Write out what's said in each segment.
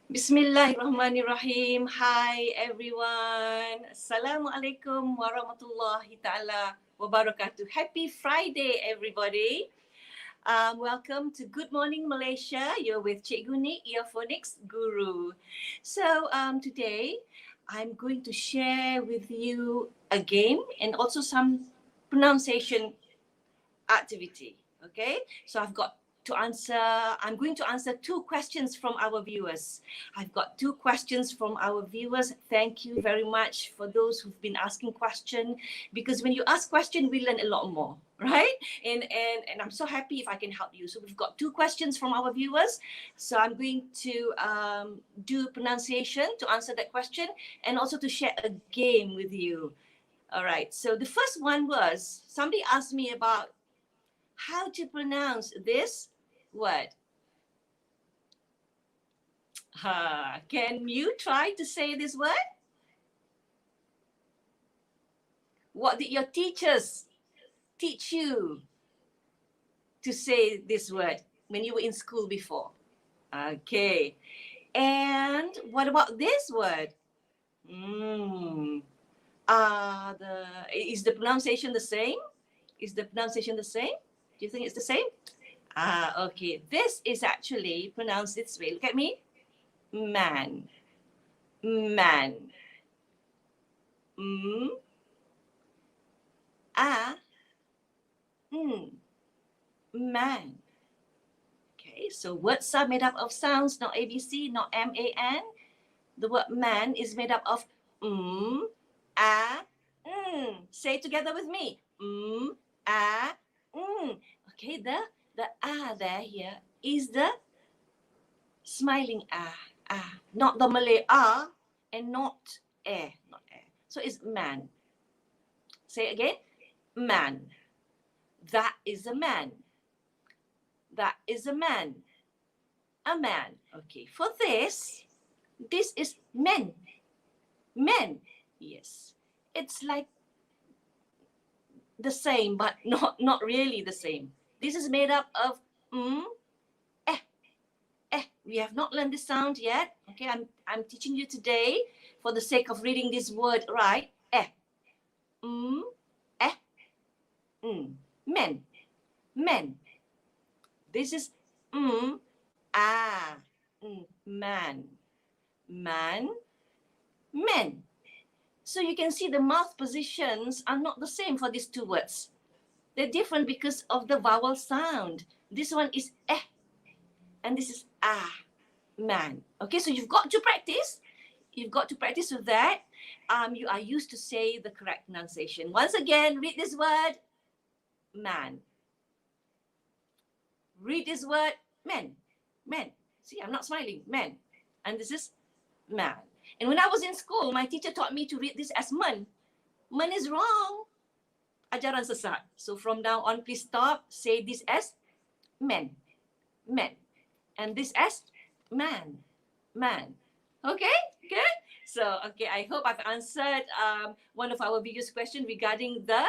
Bismillahirrahmanirrahim. Hi everyone. Assalamualaikum warahmatullahi ta'ala wabarakatuh. Happy Friday everybody. Welcome to Good Morning Malaysia. You're with Cikgu Nik, your phonics guru. So today I'm going to share with you a game and also some pronunciation activity. Okay, so I'm going to answer two questions from our viewers. I've got two questions from our viewers. Thank you very much for those who've been asking questions, because when you ask questions, we learn a lot more, right? And I'm so happy if I can help you. So we've got two questions from our viewers. So I'm going to do pronunciation to answer that question and also to share a game with you. All right, so the first one was, somebody asked me about how to pronounce this word. Can you try to say this word? What did your teachers teach you to say this word when you were in school before? Okay. And what about this word? Is the pronunciation the same? Is the pronunciation the same? Do you think it's the same? Okay. This is actually pronounced this way. Look at me. Man. Man. Man. Okay, so words are made up of sounds, not ABC, not MAN. The word man is made up of Say it together with me. Okay, the there here is the smiling not the Malay and not air, not air. So it's man. Say it again. Man. That is a man. That is a man. A man. Okay, for this is men. Men. Yes. It's like the same, but not really the same. This is made up of We have not learned the sound yet. Okay, I'm teaching you today for the sake of reading this word right. Men. Men. This is man. Man. Men. So you can see the mouth positions are not the same for these two words. They're different because of the vowel sound. This one is and this is man. Okay, so you've got to practice. You've got to practice with that. You are used to say the correct pronunciation. Once again, read this word, man. Read this word, men. Men. See, I'm not smiling. Men. And this is man. And when I was in school, my teacher taught me to read this as men. Men is wrong. Ajaran sesat. So from now on, please stop. Say this as men. Men. And this as man. Man. Okay? Good? So, okay, I hope I've answered one of our biggest questions regarding the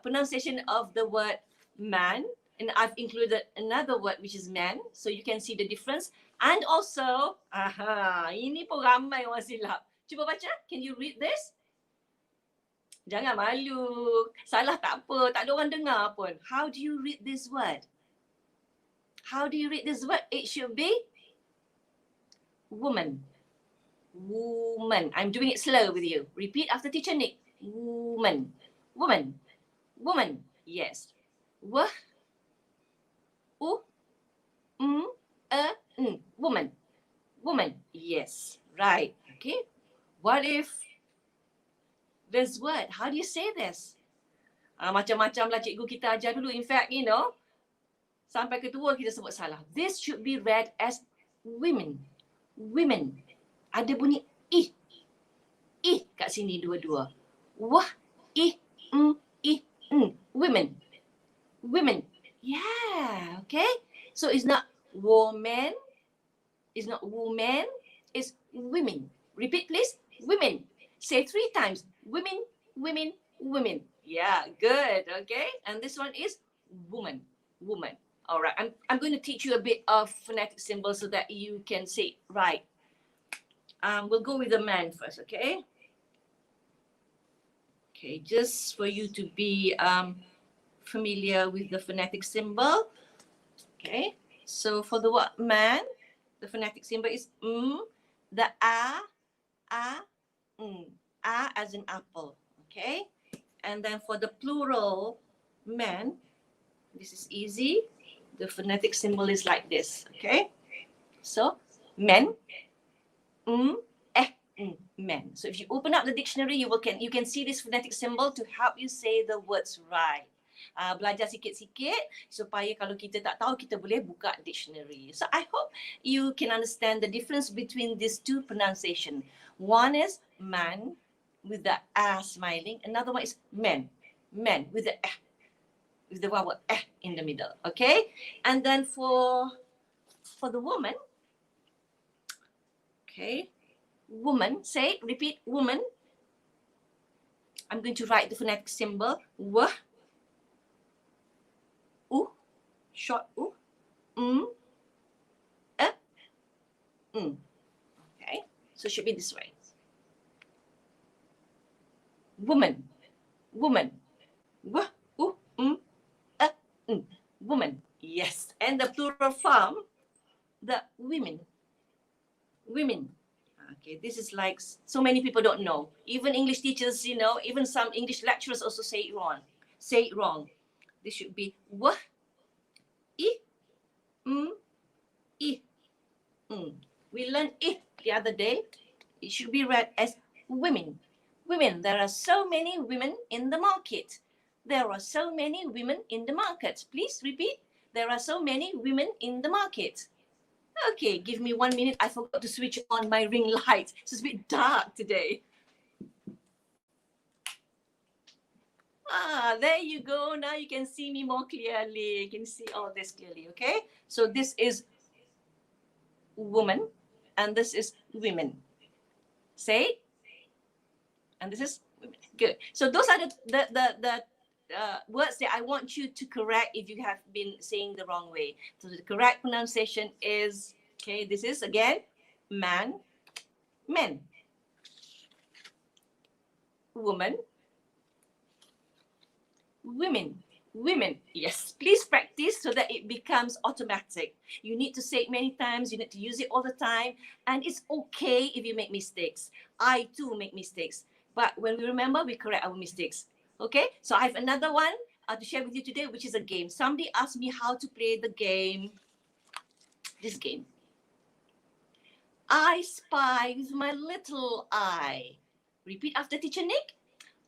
pronunciation of the word man. And I've included another word which is man. So you can see the difference. And also, ini pun ramai orang silap. Cuba baca. Can you read this? Jangan malu. Salah tak apa. Tak ada orang dengar pun. How do you read this word? How do you read this word? It should be woman. Woman. I'm doing it slow with you. Repeat after teacher Nick. Woman. Woman. Woman. Yes. Woman. Woman. Yes. Right. Okay. What if this word? How do you say this? Macam-macam lah cikgu kita ajar dulu. In fact, sampai ketua kita sebut salah. This should be read as women. Women. Ada bunyi ih. Ih kat sini dua-dua. Wah, ih, women. Women. Yeah, okay. So it's not woman. It's not woman. It's women. Repeat please. Women. Say 3 times. Women, women, women. Yeah, good. Okay. And this one is woman. Woman. All right. I'm going to teach you a bit of phonetic symbols so that you can say it right. We'll go with the man first, okay? Okay, just for you to be familiar with the phonetic symbol. Okay, so for the word man, the phonetic symbol is the a, a as in apple. Okay, and then for the plural man, this is easy. The phonetic symbol is like this. Okay, so men, men. So if you open up the dictionary, you can see this phonetic symbol to help you say the words right. Belajar sikit-sikit supaya kalau kita tak tahu, kita boleh buka dictionary. So I hope you can understand the difference between these two pronunciation. One is man with the a smiling. Another one is men with the with the vowel in the middle. Okay, and then for the woman, okay. Woman, say, repeat, woman. I'm going to write the phonetic symbol, w, u, short u, e, okay, so it should be this way. Woman, woman, w, u, e, woman, yes. And the plural form, the women, women. Okay, this is like so many people don't know. Even English teachers, you know, even some English lecturers also say it wrong. This should be w, I, I. We learned it the other day. It should be read as women. Women. There are so many women in the market. There are so many women in the market. Please repeat. There are so many women in the market. Okay, give me 1 minute. I forgot to switch on my ring light. So it's a bit dark today. There you go. Now you can see me more clearly. You can see all this clearly, okay? So this is woman, and this is women. Say, and this is women. Good. So those are the words that I want you to correct if you have been saying the wrong way. So the correct pronunciation is, okay, this is again, man, men, woman, women, women. Yes, please practice so that it becomes automatic. You need to say it many times, you need to use it all the time, and it's okay if you make mistakes. I too make mistakes, but when we remember, we correct our mistakes. Okay, so I have another one to share with you today, which is a game. Somebody asked me how to play the game. This game. I spy with my little eye. Repeat after teacher Nick.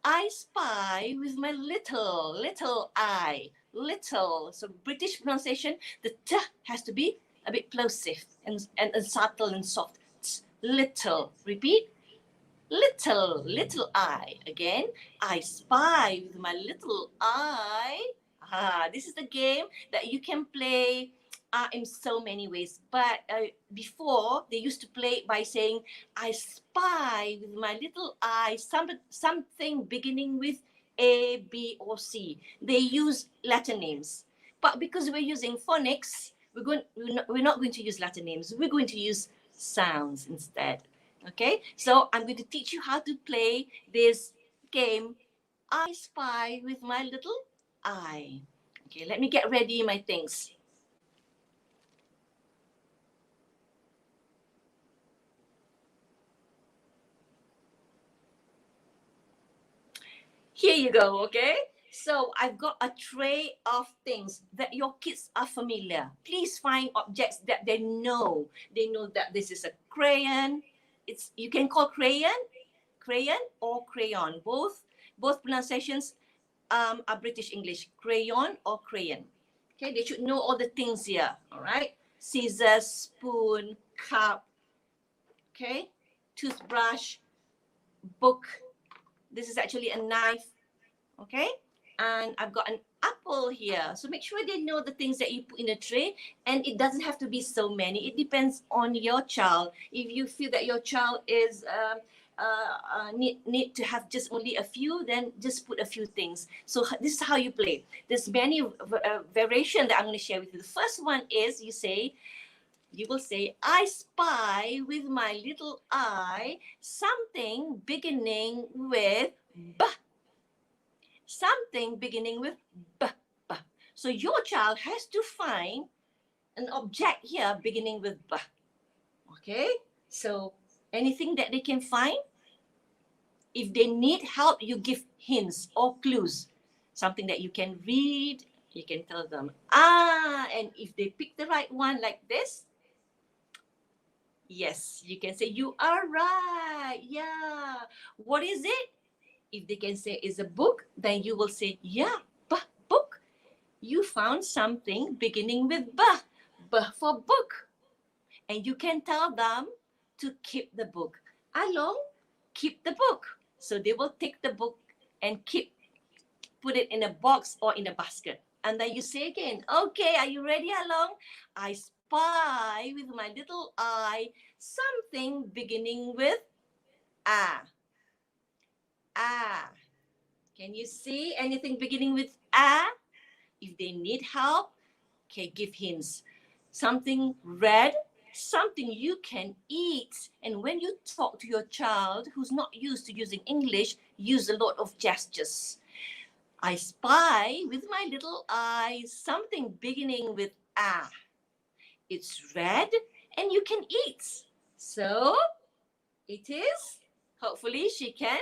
I spy with my little eye. Little. So British pronunciation, the t has to be a bit plosive and subtle and soft. T, little. Repeat. Little eye. Again, I spy with my little eye. This is the game that you can play in so many ways. But before, they used to play by saying, I spy with my little eye something beginning with A, B, or C. They use Latin names. But because we're using phonics, we're not going to use Latin names. We're going to use sounds instead. Okay, so I'm going to teach you how to play this game, I spy with my little eye. Okay, let me get ready my things. Here you go, okay? So I've got a tray of things that your kids are familiar. Please find objects that they know. They know that this is a crayon. You can call crayon or crayon. Both pronunciations are British English. Crayon or crayon. Okay, they should know all the things here. All right, scissors, spoon, cup. Okay, toothbrush, book. This is actually a knife. Okay, and I've got an apple here. So make sure they know the things that you put in a tray, and it doesn't have to be so many. It depends on your child. If you feel that your child is need to have just only a few, then just put a few things. So this is how you play. There's many variation that I'm going to share with you. The first one is you say, You will say, I spy with my little eye something beginning with B. Something beginning with B. B. So your child has to find an object here beginning with B. Okay? So anything that they can find, if they need help, you give hints or clues. Something that you can read, you can tell them, and if they pick the right one like this, yes, you can say, you are right. Yeah. What is it? If they can say it's a book, then you will say, yeah, book. You found something beginning with B. B for book. And you can tell them to keep the book. Along, keep the book. So they will take the book and put it in a box or in a basket. And then you say again, okay, are you ready, Along? I spy with my little eye something beginning with A. A. Can you see anything beginning with A? If they need help, okay, give hints. Something red, something you can eat. And when you talk to your child who's not used to using English, use a lot of gestures. I spy with my little eye something beginning with A. It's red and you can eat. So it is, hopefully she can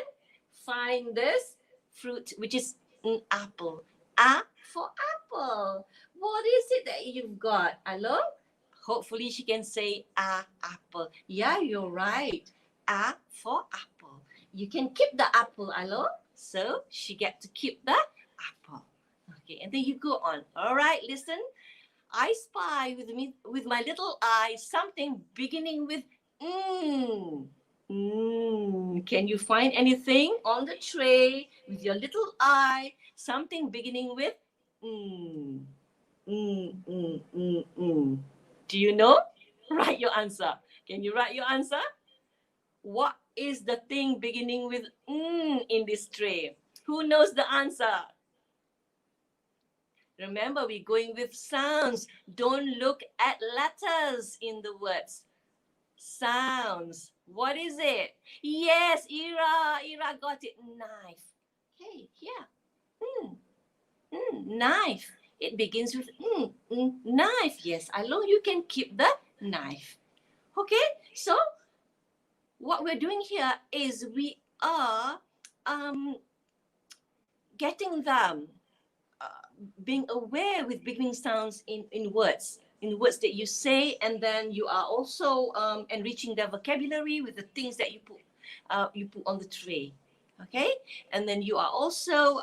find this fruit, which is an apple. A for apple. What is it that you've got, Alo? Hopefully she can say apple. Yeah, you're right. A for apple. You can keep the apple, Alo. So she get to keep the apple. Okay, and then you go on. All right, listen. I spy with my little eye something beginning with mm. Can you find anything on the tray with your little eye? Something beginning with mm. Do you know? Write your answer. Can you write your answer? What is the thing beginning with in this tray? Who knows the answer? Remember, we're going with sounds. Don't look at letters in the words. Sounds. What is it? Yes, Ira got it. Knife. Okay, yeah. Knife. It begins with knife. Yes, Alo, you can keep the knife. Okay, so what we're doing here is we are getting them being aware with beginning sounds in words that you say, and then you are also enriching their vocabulary with the things that you put on the tray. Okay, and then you are also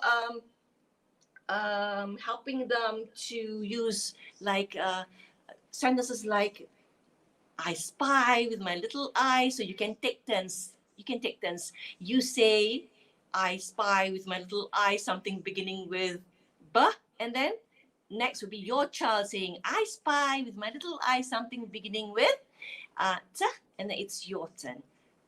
helping them to use like sentences like I spy with my little eye. So you can take turns. You say I spy with my little eye something beginning with B, and then next would be your child saying I spy with my little eye something beginning with T, and then it's your turn.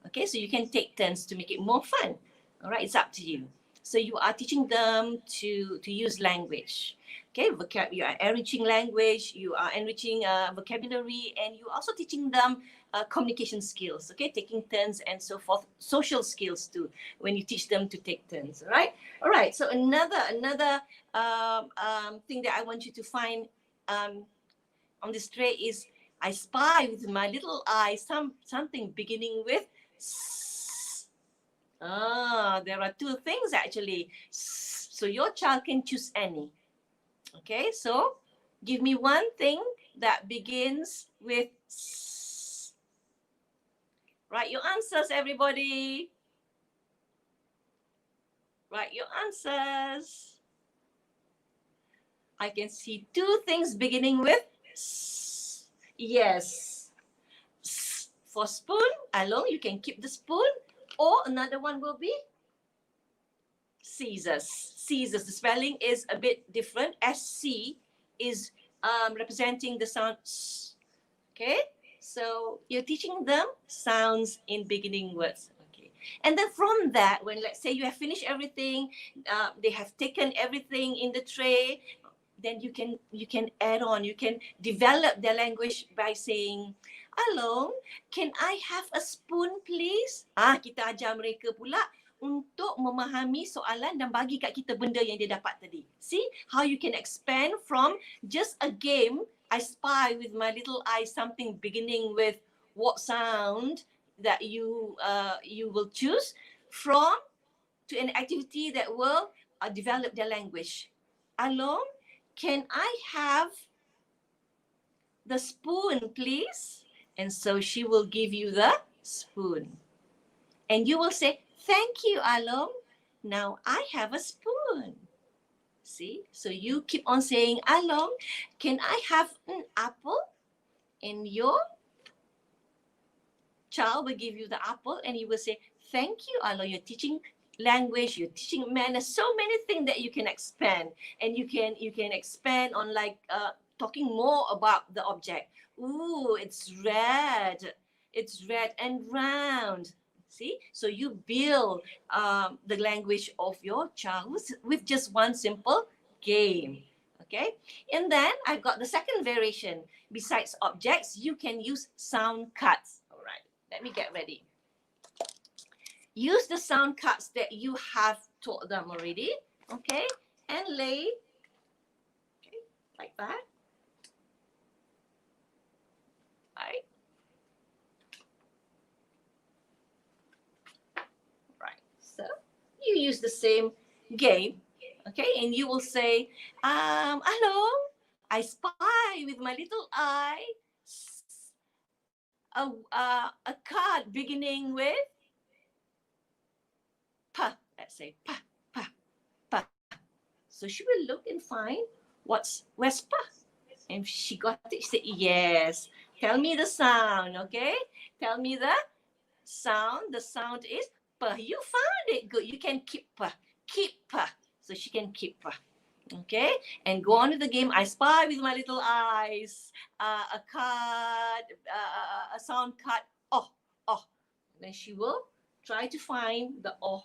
Okay, so you can take turns to make it more fun. All right, it's up to you. So you are teaching them to use language. Okay, you are enriching language, you are enriching vocabulary, and you are also teaching them communication skills. Okay, taking turns and so forth, social skills too. When you teach them to take turns, all right. So another thing that I want you to find on this tray is I spy with my little eye something beginning with S. There are two things actually. So your child can choose any. Okay, so give me one thing that begins with S. Write your answers, everybody. Write your answers. I can see two things beginning with S. Yes. S for spoon. Along, you can keep the spoon. Or another one will be scissors. Scissors. The spelling is a bit different. SC is representing the sound S. Okay? So you're teaching them sounds in beginning words. Okay. And then from that, when let's say you have finished everything, they have taken everything in the tray, then you can add on, you can develop their language by saying, Along, can I have a spoon please? Kita ajar mereka pula untuk memahami soalan dan bagi kat kita benda yang dia dapat tadi. See how you can expand from just a game, I spy with my little eye something beginning with what sound that you will choose from to an activity that will develop their language. Along, can I have the spoon, please? And so she will give you the spoon. And you will say, thank you, Along. Now I have a spoon. See? So you keep on saying, Along, can I have an apple? And your child will give you the apple and you will say, thank you, Along. You're teaching language, you're teaching manners, so many things that you can expand. And you can expand on like talking more about the object. Ooh, it's red and round. See, so you build the language of your child with just one simple game. Okay, and then I've got the second variation. Besides objects, you can use sound cards. All right, let me get ready. Use the sound cards that you have taught them already. Okay, and lay like that. Right. So you use the same game, okay, and you will say, hello, I spy with my little eye a card beginning with pa. Let's say pa, pa, pa. So she will look and find where's pa. And she got it. She said, yes. Tell me the sound, okay? Tell me the sound. The sound is pa. You found it. Good. You can keep pa. Keep pa. So she can keep pa. Okay? And go on with the game. I spy with my little eyes. A card, a sound card. Oh, oh. Then she will try to find the oh.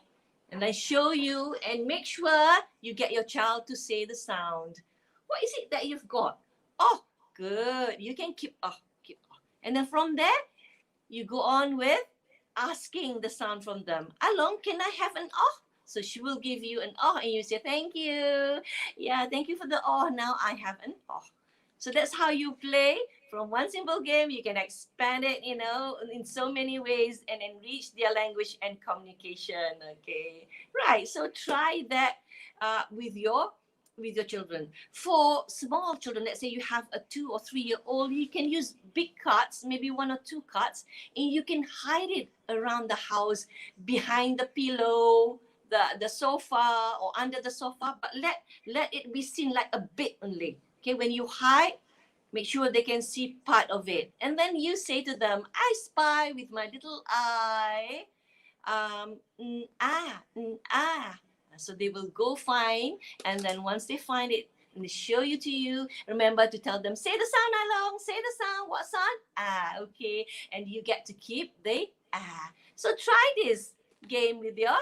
And then show you and make sure you get your child to say the sound. What is it that you've got? Oh, good. You can keep oh. And then from there, you go on with asking the sound from them. Along, can I have an oh? So she will give you an oh and you say, thank you. Yeah, thank you for the oh. Now I have an oh. So that's how you play. From one simple game, you can expand it, in so many ways and enrich their language and communication, okay? Right, so try that with your children. For small children, let's say you have a 2 or 3-year-old, you can use big cards, maybe 1 or 2 cards, and you can hide it around the house, behind the pillow, the sofa, or under the sofa, but let it be seen like a bit only. Okay, when you hide, make sure they can see part of it. And then you say to them, I spy with my little eye, So they will go find, and then once they find it, and they show you to you, remember to tell them, say the sound Along, say the sound, what sound? Okay. And you get to keep the So try this game with your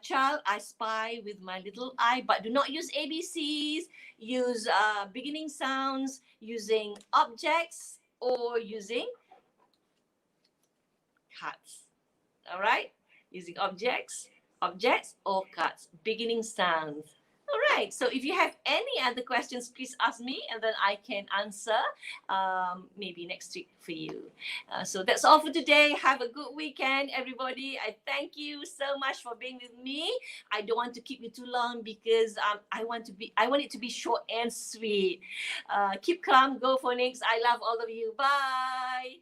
child. I spy with my little eye, but do not use ABCs. Use beginning sounds, using objects, or using cards. All right? Using objects or cards. Beginning sounds. All right. So if you have any other questions, please ask me and then I can answer maybe next week for you. So that's all for today. Have a good weekend, everybody. I thank you so much for being with me. I don't want to keep you too long because I want it to be short and sweet. Keep calm, go phonics. I love all of you. Bye.